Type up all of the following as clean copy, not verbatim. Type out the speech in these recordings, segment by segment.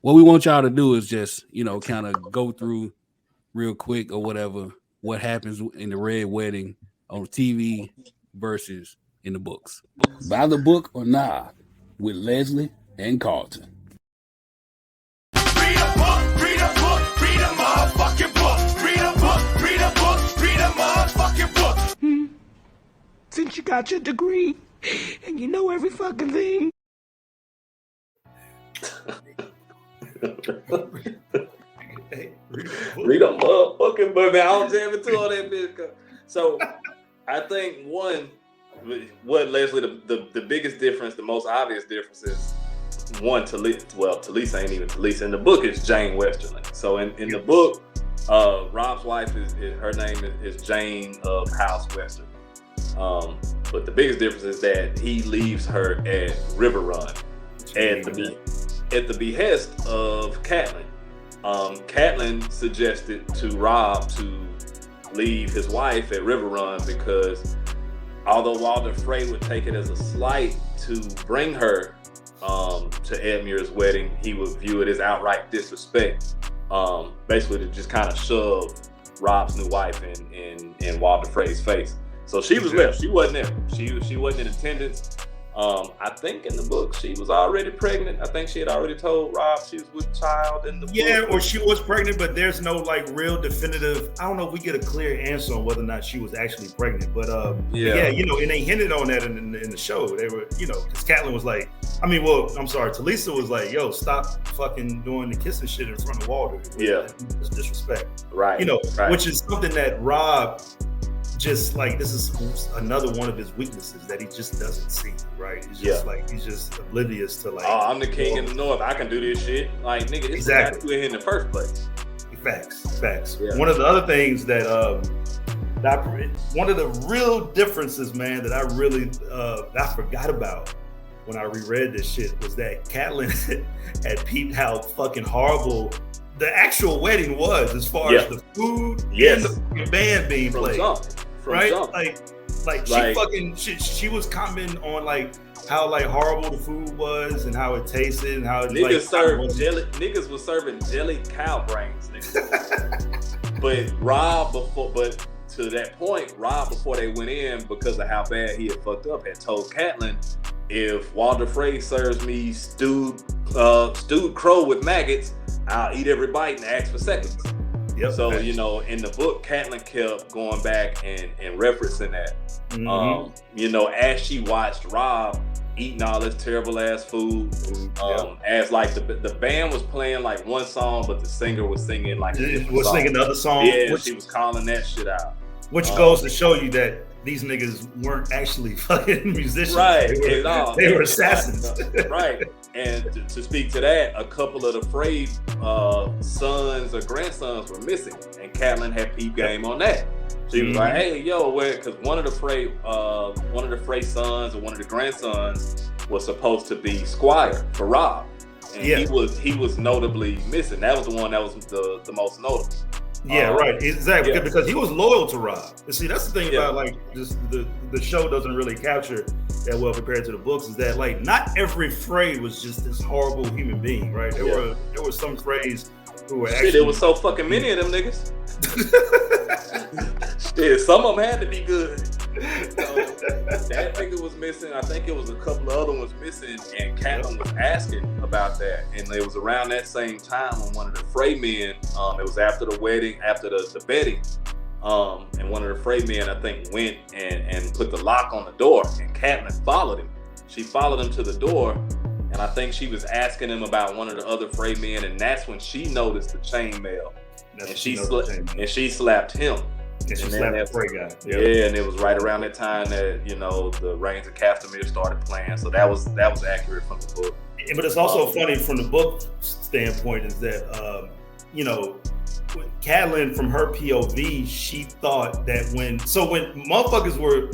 what we want y'all to do is just, kind of go through real quick or whatever what happens in the red wedding on TV versus in the books. By the book or nah, with Leslie and Carlton. Read a book, read a book, read a motherfucking book. Read a book, read a book, read a motherfucking book. Since you got your degree and you know every fucking thing. Read a motherfucking book, man. I don't jam into all that bitch. So I think what Leslie, the biggest difference, the most obvious difference is one, Talisa ain't even Talisa. In the book, it's Jane Westerland. So in the book, Rob's wife is her name is Jane of House Western. But the biggest difference is that he leaves her at River Run at the behest of Catelyn. Catelyn suggested to Rob to leave his wife at River Run because although Walder Frey would take it as a slight to bring her to Edmure's wedding, he would view it as outright disrespect, basically to just kind of shove Rob's new wife in Walder Frey's face. So she was left. She wasn't there. She wasn't in attendance. I think in the book she was already pregnant. I think she had already told Rob she was with child in the book. Or she was pregnant, but there's no like real definitive. I don't know if we get a clear answer on whether or not she was actually pregnant. But and they hinted on that in the show. They were, because Catelyn was like, Talisa was like, yo, stop fucking doing the kissing shit in front of Walder. It's disrespect. Right. Which is something that Rob just like, this is another one of his weaknesses that he just doesn't see, right? He's just he's just oblivious to like, oh, I'm the king in the north, I can do this shit. Like, nigga, this exactly. Is here in the first place. Facts. Yeah. One of the other things that one of the real differences, man, that I really I forgot about when I reread this shit was that Catelyn had peeped how fucking horrible the actual wedding was, as far as the food and the band being played. Right? Like she was commenting on like how like horrible the food was and how it tasted and how niggas was serving jelly cow brains, niggas. But to that point, Rob, before they went in, because of how bad he had fucked up, had told Catelyn, if Walder Frey serves me stewed crow with maggots, I'll eat every bite and ask for seconds. Yep. So, in the book, Catelyn kept going back and referencing that. Mm-hmm. As she watched Rob eating all this terrible ass food, as like the band was playing like one song, but the singer was singing like singing another song. Yeah, she was calling that shit out. Which goes to show you that these niggas weren't actually fucking musicians. Right. They were assassins. Right. And to speak to that, a couple of the Frey sons or grandsons were missing, and Catelyn had peep game on that. She was like, "Hey, yo, because one of the Frey sons or one of the grandsons was supposed to be Squire for Rob, and he was notably missing. That was the one that was the most notable." Yeah, right. Exactly. Because he was loyal to Rob. And see, that's the thing about like just the show doesn't really capture that well compared to the books, is that like not every Frey was just this horrible human being, right? There were some Freys who were actually. There was so fucking many of them niggas. Shit, some of them had to be good. So, that nigga was missing. I think it was a couple of other ones missing, and Catelyn was asking about that. And it was around that same time when one of the Frey men, it was after the wedding, after the bedding, and one of the Frey men, I think, went and put the lock on the door, and Catelyn followed him. She followed him to the door, and I think she was asking him about one of the other Frey men, and that's when she noticed the chainmail, and she slapped him. And she slapped the Frey guy. Yep. Yeah, and it was right around that time that the Reigns of Castamere started playing. So that was accurate from the book. But it's also funny from the book standpoint is that Catelyn, from her POV, she thought that when motherfuckers were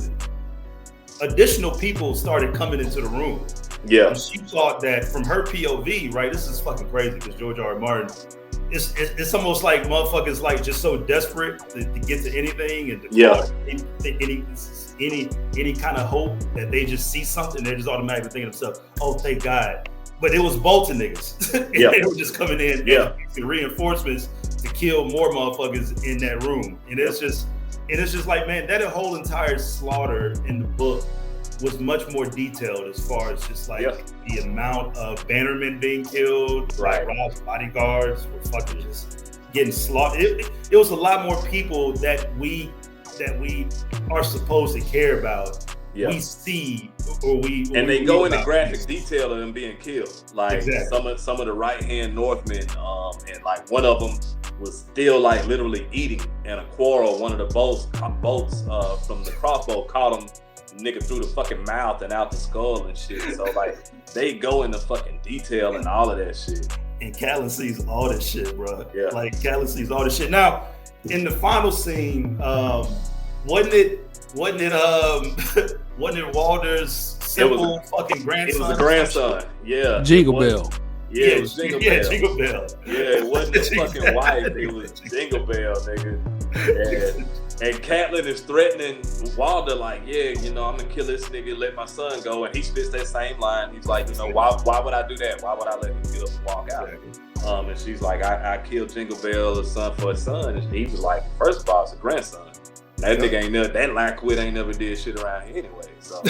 additional people started coming into the room. Yeah, she thought that from her POV, right? This is fucking crazy because George R.R. Martin. It's almost like motherfuckers like just so desperate to get to anything and any kind of hope that they just see something, they're just automatically thinking to themselves, oh, thank God but it was Bolton niggas. And they were just coming in and reinforcements to kill more motherfuckers in that room. And it's just like, man, that whole entire slaughter in the book was much more detailed as far as just like the amount of bannermen being killed, like Rob's bodyguards were fucking just getting slaughtered. It was a lot more people that we are supposed to care about. We see and they go into graphic detail of them being killed. Like some of the right-hand Northmen, and like one of them was still like literally eating in a quarrel. One of the bolts from the crossbow caught him nigga through the fucking mouth and out the skull and shit. So like they go into fucking detail and all of that shit. And Catelyn sees all this shit, bro. Yeah. Like Catelyn sees all this shit. Now, in the final scene, wasn't it Walder's simple fucking grandson? It was a grandson. Yeah. Jingle Bell. Yeah, it was Jingle Bell. Jingle Bell. Yeah, it wasn't his fucking wife. It was Jingle Bell, nigga. And Catelyn is threatening Walder, like, yeah, you know, I'm gonna kill this nigga, let my son go. And he spits that same line. He's like, you know, why would I do that? Why would I let him get up and walk out? And she's like, I killed Jingle Bell, a son for a son. And he was like, first of all, it's a grandson. That nigga ain't never, that Lockwood ain't never did shit around here anyway. So,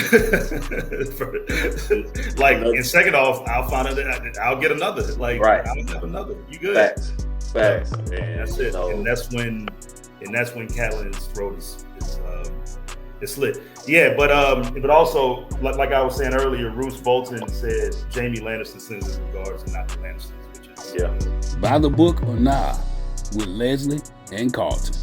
like, and second off, I'll find out, I'll get another. Like, I'll have another. You good? Facts. And that's it. And that's when Catelyn's throat is slit. Yeah, but also, like I was saying earlier, Roose Bolton said Jaime Lannister sends his regards and not the Lannisters, which is by the book or nah, with Leslie and Carlton.